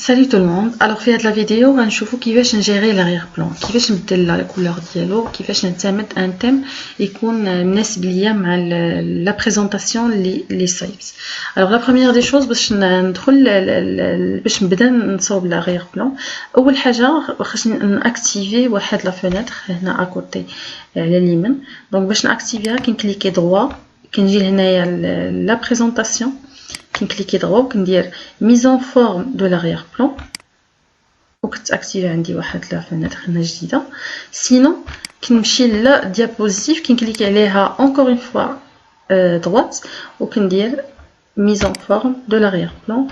Salut tout le monde. Alors في هاد la vidéo غنشوفوا كيفاش نجيري l'arrière-plan، كيفاش نبدل لا كولور ديالو، كيفاش نعتمد ان تيم يكون مناسب ليا مع لا بريزونطاسيون لي سايتس. alors la première des choses باش ندخل باش نبدا نصاوب l'arrière-plan، اول حاجه خاصني ناكتيفي واحد لا فينيتر هنا اكوتي على اليمين. دونك باش ناكتيفيها كنكليكي دروا، كنجي لهنايا لا بريزونطاسيون، كنكليكي دروا وكندير mise en forme de l'arrière-plan وكتاكتيفي عندي واحد لا فينيتر هنا جديده. سينو كنمشي لا ديابوزيتيف كنكليكي عليها encore une fois droite وكندير mise en forme de l'arrière-plan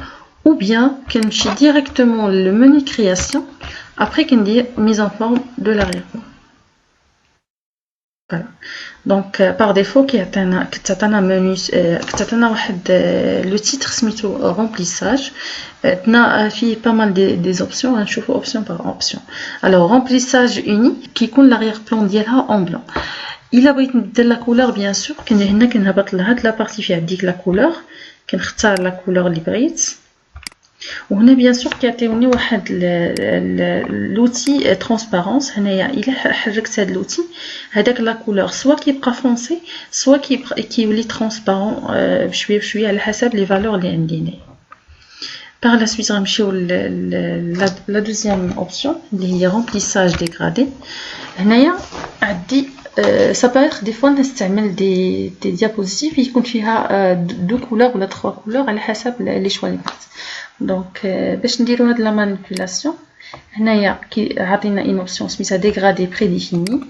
ou bien كنمشي directement le menu création après كندير mise en forme de l'arrière-plan. Voilà. Donc par défaut كتعطينا منيو، كتعطينا واحد لو تيتر سميتو remplissage، عندنا فيه pas mal des options، غنشوفوا option par option. alors remplissage uni كيكون l'arrière-plan ديالها en blanc. الا بغيت نبدل لا كولور بيان سور كنجي هنا كنهبط لهاد لا بارتي فيها ديك لا كولور، كنختار لا كولور اللي بغيت، وهنا بيان سور كيعطيوني واحد لوتي ترانسبارونس. هنايا الا حركت هاد لوتي هذاك لا كولور سوا كيبقى فونسي سوا كيولي ترانسبارون بشويه بشويه على حسب لي فالور اللي عندي هنايا. par la suite غنمشيو لا دوزيام اوبسيون اللي هي remplissage dégradé. هنايا عندي ça peut être des fois نستعمل des diapositives يكون فيها دو كولور ولا 3 كولور على حسب لي شوا اللي بغيت. دونك باش نديرو هاد لا مانيبيولاسيون هنايا عطينا اون اوبسيون سميتها ديغرادي بريديفيني.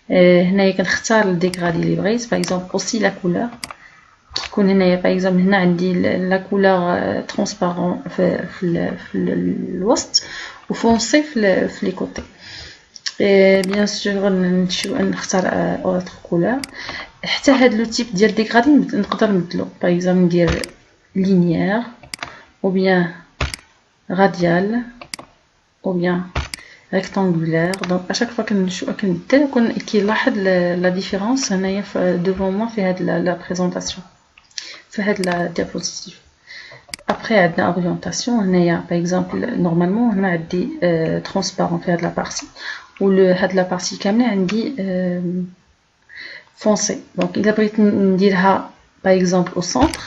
هنايا كنختار الديغرادي اللي بغيت، باغ اكزومبل اوسي لا كولور كيكون هنايا باغ اكزومبل هنا عندي لا كولور ترانسبارون في الوسط وفونسي في لي كوتي. بيان سور نختار اوتر كولور. حتى هاد لو تيب ديال ديغرادي نقدر نبدلو، باغ اكزومبل ندير لينيير ou bien radial ou bien rectangulaire. donc à chaque fois كنبدل كيلاحظ la différence هنايا devant moi في هاد la présentation في هاد la diapositive. après عندنا orientation هنايا par exemple normalement هنا عندي transparent في هاد la partie و هاد la partie كامله عندي foncé. donc الا بغيت نديرها par exemple au centre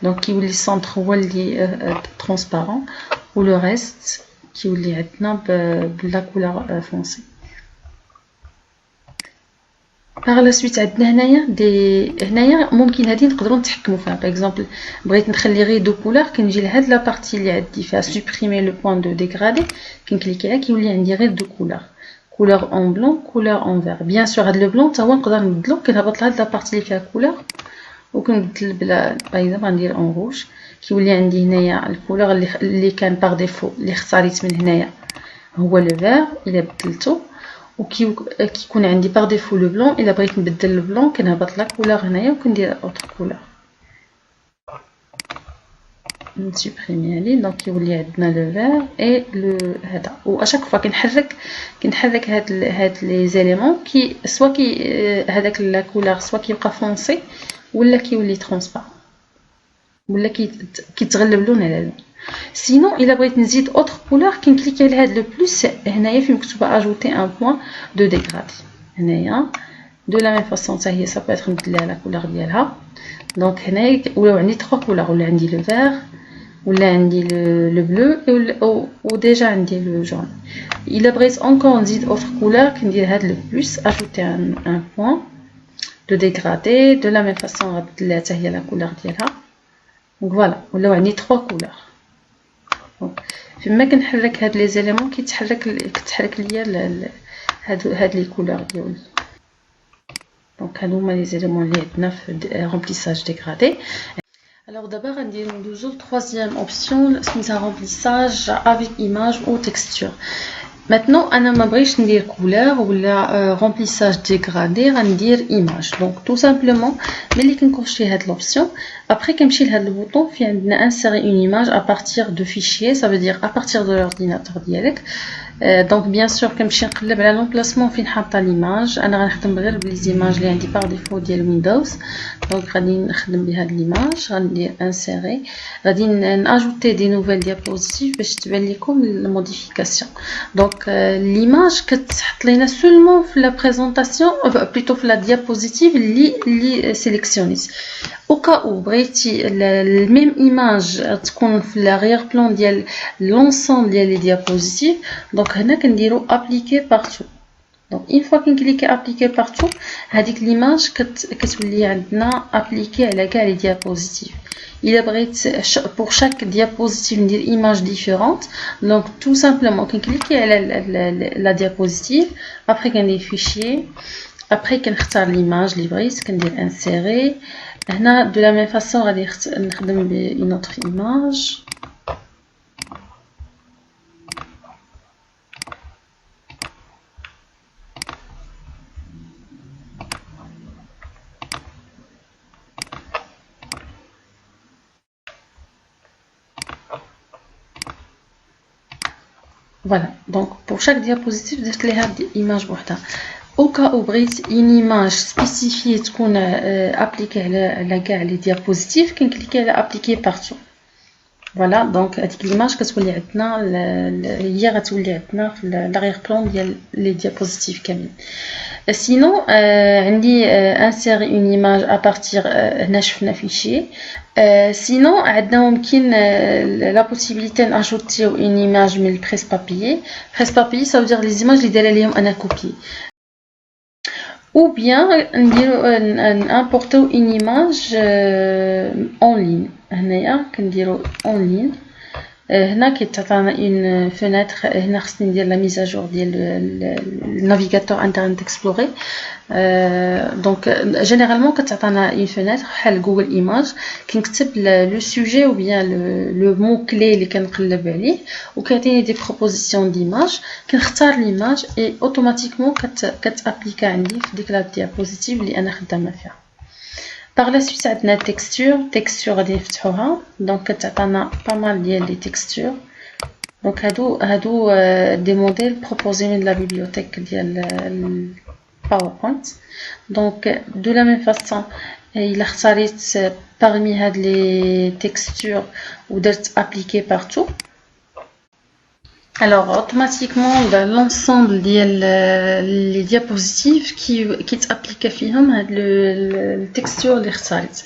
donc كيولي السنتر هو اللي ترانسبارون و لو ريست كيولي عندنا بلا كولور فونسي. par la suite عندنا هنايا ممكن هذه نقدروا نتحكموا فيها. باغ اكزومبل بغيت نخلي غير دو كولور كنجي لهاد لا بارتي اللي عندي فيها سوبريمي لو بوين دو ديغرادي كنكليكي عليها كيولي عندي غير دو كولور، كولور اون بلون كولور اون فير. بيان سور هاد لو بلون تا هو نقدر نبدلو، كنهبط لهاد لا بارتي اللي فيها كولور وكنبدل بلا باغ اكزومبل غندير اون روج كيولي عندي هنايا الكولور اللي كان باغ ديفو اللي اختاريت من هنايا هو لو فير الا بدلته، وكيكون عندي باغ ديفو لو بلون. الا بغيت نبدل لو بلون كنهبط لا كولور هنايا وكندير اوتر كولور نسوبريمي لي. دونك كيولي عندنا لو فير اي لو هذا. و اشاك فوا كنحرك هاد لي زيليمون سوا هذاك لا كولور سوا كيبقى فونسي ولا كيولي ترانسبارون ولا كيتغلب لون على لون. سينو الا بغيت نزيد اوتر كولور كنكليكي على هاد لو بلس هنايا فين مكتوبه اجوتي ان بوين دو ديغرادي هنايا دو لا ميم فاصون حتى هي سا بيتر نبدل لها لا كولور ديالها. دونك هنايا ولاو عندي 3 كولور، ولا عندي لو فير ولا عندي لو بلو و ديجا عندي لو جون. الا بغيت اونكور نزيد اوتر كولور كندير هاد لو بلس اجوتي ان بوين de dégradé de la même façon غنبدل لها حتى هي لا كولور ديالها. دونك فوالا ولاو عندي 3 كولور. دونك فيما كنحرك هاد لي زيليمون كتحرك ليا هاد لي كولور ديالي. دونك هادو هما لي زيليمون اللي عندنا في remplissage dégradé. alors دابا ندوزو للترويزيام اوبسيون سميتها remplissage avec image ou texture. maintenant انا ما بغيتش ندير كولور ولا remplissage dégradé، غندير image. donc tout simplement ملي كنكونشي هاد l'option après كنمشي لهاد البوطون في عندنا insérer une image à partir de fichier، ça veut dire à partir de l'ordinateur ديالك. دونك بيان سور كنمشي نقلب على لومبلاسمون فين حاطه ليماج. انا غنخدم غير بلي زيماج اللي عندي باغ ديفو ديال ويندوز. دونك غادي نخدم بهاد ليماج، غندير انسيري، غادي ناجوتي دي نوفيل ديابوزيتيف باش تبان لكم الموديفيكاسيون. دونك ليماج كتحط لينا سولمون في لا بريزونطاسيون بليتو في لا ديابوزيتيف اللي سيليكسيونيت. او كاو بغيتي الميم ايماج تكون في لاغير بلان ديال لونسومبل ديال لي ديابوزيتيف. دونك هنا كنديرو ابليكي بارتو. دونك اون فوا كنكليكي ابليكي بارتو هذيك ليماج كتولي عندنا ابليكي على كاع لي ديابوزيتيف. الا بغيت pour chaque diapositive ندير ايماج ديفيرونت. دونك tout simplement كنكليكي على لا ديابوزيتيف، ابري كندير فيشي، ابري كنختار ليماج اللي بغيت، كندير انسيري. هنا دو لا ميم فاصون غادي نخدم ب une autre image. Voilà, donc pour chaque diapositive درت ليها image بوحدها. au cas où بغيت une image spécifiée تكون ابليكي على كاع لي ديابوزيتيف كنكليكي على ابليكي بارتو. فوالا دونك هذيك ليماج كتولي عندنا هي غتولي عندنا في لاغير بلان ديال لي ديابوزيتيف كاملين. سينو عندي انسيري اون ايماج ابارتيغ هنا شفنا فيشي. سينو عندنا ممكن لا بوسيبيليتي ناجوتيو اون ايماج من البريس بابيي. بريس بابيي ça veut dire les images اللي دايره ليهم انا كوبي. ou bien نديرو نامبورطيو اون ايماج اون لين. هنايا كنديرو اون لين. هنا كيتعطينا اون فينيتر. هنا خصني ندير لا ميزاجور ديال النافيغاتور انترنت اكسبلوري. دونك جينيرالمون كتعطينا اون فينيتر بحال جوجل ايماج، كنكتب لو سوجي او بيان لو مو كلي اللي كنقلب عليه وكيعطيني دي بروبوزيسيون ديماج. كنختار ليماج اي اوتوماتيكمون كتابليكا عندي في ديك لا ديابوزيتيف اللي انا خدامه فيها. Par la suite عندنا texture غادي نفتحوها. دونك كتعطينا با مال ديال لي texture. دونك هادو دي موديل بروبوزي من لا بيبليوتيك ديال الباوربوينت. دونك دو لا ميم فاصون الا اختاريت parmi هاد لي texture ودرت ابليكي بارتو، alors automatiquement l'ensemble les diapositives qui t'appliquent فيهم هاد le texture اللي اختاريت.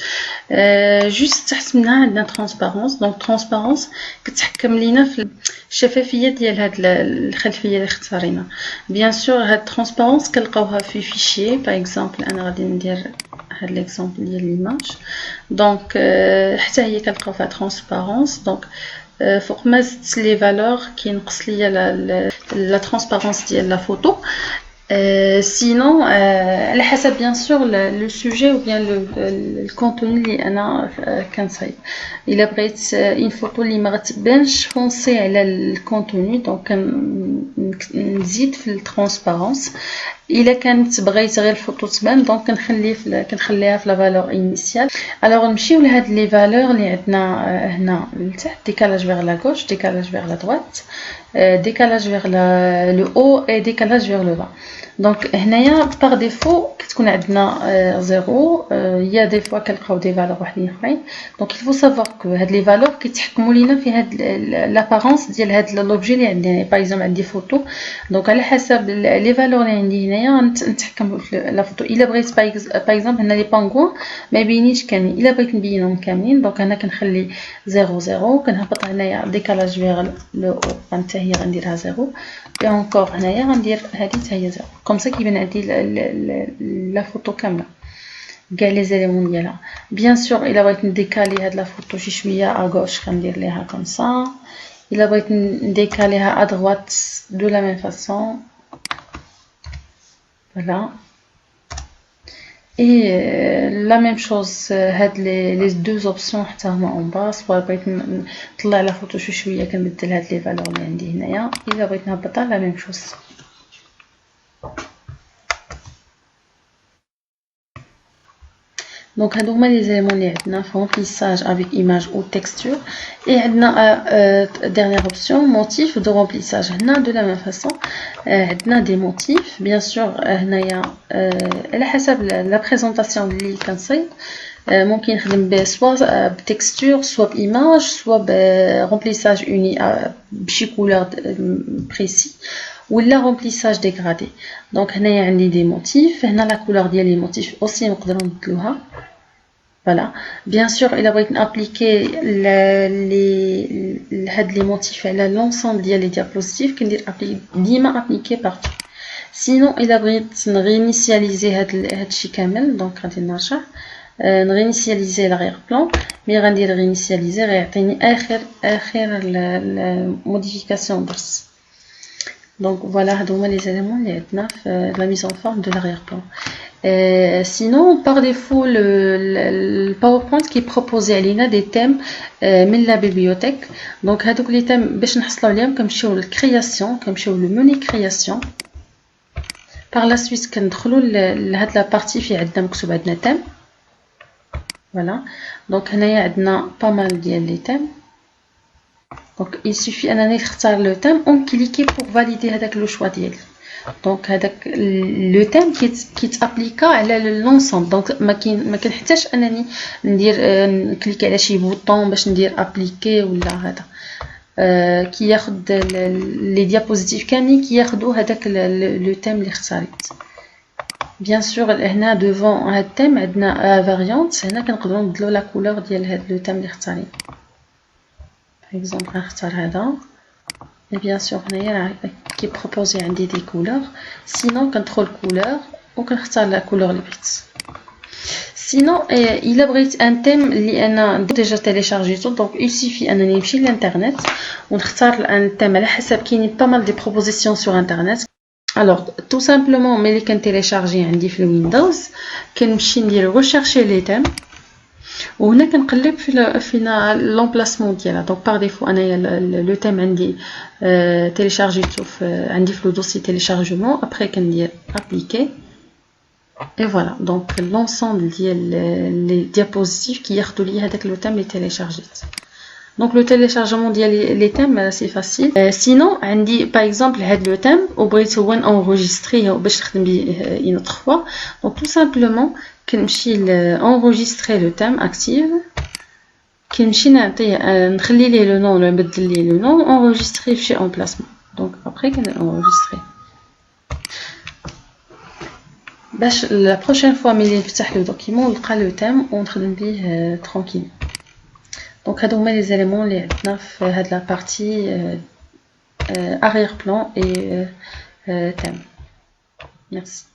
juste تحت منها عندنا transparence. donc transparence كتحكم لينا في الشفافيه ديال هاد الخلفيه اللي اختارينا. bien sûr هاد transparence كنلقاوها في fichier. par exemple انا غادي ندير هاد ليكزامبل ديال ليماج. دونك حتى هي كنلقاو فيها transparence. دونك فوق ما زدت لي فالور كينقص ليا لا ترانسبارونس ديال لا فوتو. سينو على حسب بيان سور لو سوجي او بيان الكونتوني اللي انا كنصايب. الا بغيت اون فوتو اللي ما غتبانش فونسي على الكونتوني دونك نزيد في الترانسبارونس. الا كانت بغيت غير الفوتو تبان دونك كنخليها في لا فالور انيسيال. الوغ نمشيو لهاد لي فالور اللي عندنا هنا لتحت. ديكالاج فيغ لا غوش، ديكالاج فيغ لا دوات، décalage vers le haut et décalage vers le bas. Donc هنايا par défaut كتكون عندنا زيرو. يا دي فوا كنلقاو دي فالور وحدين اخرين. دونك il faut savoir que هاد لي فالور كيتحكموا لينا في هاد لابارونس ديال هاد لوبجي اللي عندنا. باغ اكزومبل عندي فوتو دونك على حسب لي فالور اللي عندي هنايا نتحكم في لا فوتو. الا بغيت باغ اكزومبل هنا لي بانغوان ما يبينيش كاملين، الا بغيت نبينهم كاملين دونك هنا كنخلي 0 كنهبط هنايا ديكالاج فيغ لو او حتى هي غنديرها 0 et encore هنايا غندير هذه حتى هي 0 comme ça كيبان عندي لا فوتو كامله كاع لي زيليمون ديالها. بيان سور الا بغيت نديكالي هاد لا فوتو شي شويه اغوش غندير ليها كوم سا. الا بغيت نديكاليها ادغوات دو لا ميم فاصون. فوالا et la même chose هاد les deux options حتى هما اون با. سوا بغيت نطلع لا فوتو شي شويه كنبدل هاد لي فالور اللي عندي هنايا. الا بغيت نهبطها لا ميم chose. Donc هادو هما لي زيليمون اللي عندنا في remplissage avec image ou texture. Et عندنا dernière option motif de remplissage. هنا de la même façon عندنا des motifs bien sûr. هنايا على حسب la présentation اللي كنصايب ممكن نخدم به سواء بتكستور سواء بإيماج سواء برمبليساج اوني بشي كولور بريسي ولا رومبليساج ديغرادي. دونك هنايا عندي دي موتيف. هنا لا كولور ديال لي موتيف اوسي نقدروا نبدلوها. فوالا بيان سور الا بغيت نابليكي لي هاد لي موتيف على لونسومبل ديال لي ديابوزيتيف كندير ديما ابليكي بارتو. سينو الا بغيت نغينيسياليزي هادشي كامل دونك غادي نرجع نغينيسياليزي لاغير بلان مي غندير غينيسياليزي غيعطيني اخر الموديفيكاسيون درت. Donc voilà, هادو هما les éléments اللي عندنا في la mise en forme de l'arrière-plan. Sinon, par défaut, le PowerPoint qui propose علينا des thèmes من la bibliothèque. Donc هادوك les thèmes باش نحصلوا عليهم كنمشيو للكرياسيون كنمشيو للموني كرياسيون. Par la suite كندخلوا لهاد la partie في عندنا مكتوب عندنا thème. Voilà. Donc هنايا عندنا pas mal ديال les thèmes. Donc il suffit انني نختار لو تيم اون كليكي بور فاليدي هذاك لو شوا ديالي. دونك هذاك لو تيم كيتابليكا على لونسومبل. دونك ما كنحتاجش انني ندير نكليكي على شي بوطون باش ندير ابليكي ولا هذا كياخد لي ديابوزيتيف كاملين كياخدوا هذاك لو تيم اللي اختاريت. بيان سور هنا دوفون هاد التيم عندنا فاريونت. هنا كنقدروا نبدلوا لا كولور ديال هاد لو تيم اللي اختاريت. Par exemple, غنختار هذا. Et bien sûr, هنايا كي بروبوزي عندي دي كولور. سينو كندخل كولور وكنختار لا كولور اللي بغيت. سينو الا بغيت ان تيم اللي انا ديجا تيليشارجيتو دونك il suffit انني نمشي للانترنت ونختار ان تيم على حسب كاينين با مال دي بروبوزيسيون سور انترنت. الوغ تو سامبلومون ملي كنتيليشارجي عندي في الويندوز كنمشي ندير ريشيرشي لي تيم وهنا كنقلب في لومبلاسمون ديالها. دونك باغ ديفو انايا لو تيم عندي تيليشارجيتو عندي في لو دوسي تيليشارجمون ابري كندير ابليكي اي فوالا. دونك لونسومبل ديال لي ديابوزيتيف كياخذوا لي هذاك لو تيم اللي تيليشارجيت. دونك لو تيليشارجمون ديال لي تيم سي فاسيل. سينو عندي باغ اكزومبل هاد لو تيم وبغيت هو انغوجيستريه باش نخدم بيه اون اوتر فوا. دونك تو سامبلومون كنمشي انغوجيستري لو تيم اكتيف كنمشي نعطيه نخلي ليه لو نون ولا نبدل ليه لو نون انغوجيستري في شي امبلاسمون. دونك ابري كنانغوجيستري باش لا بروشين فوا ملي نفتح لو دوكيمون نلقى لو تيم ونخدم بيه ترونكيل. دونك هادو هما لي زيليمون اللي عندنا في هاد لا بارتي arrière plan et thème. Merci.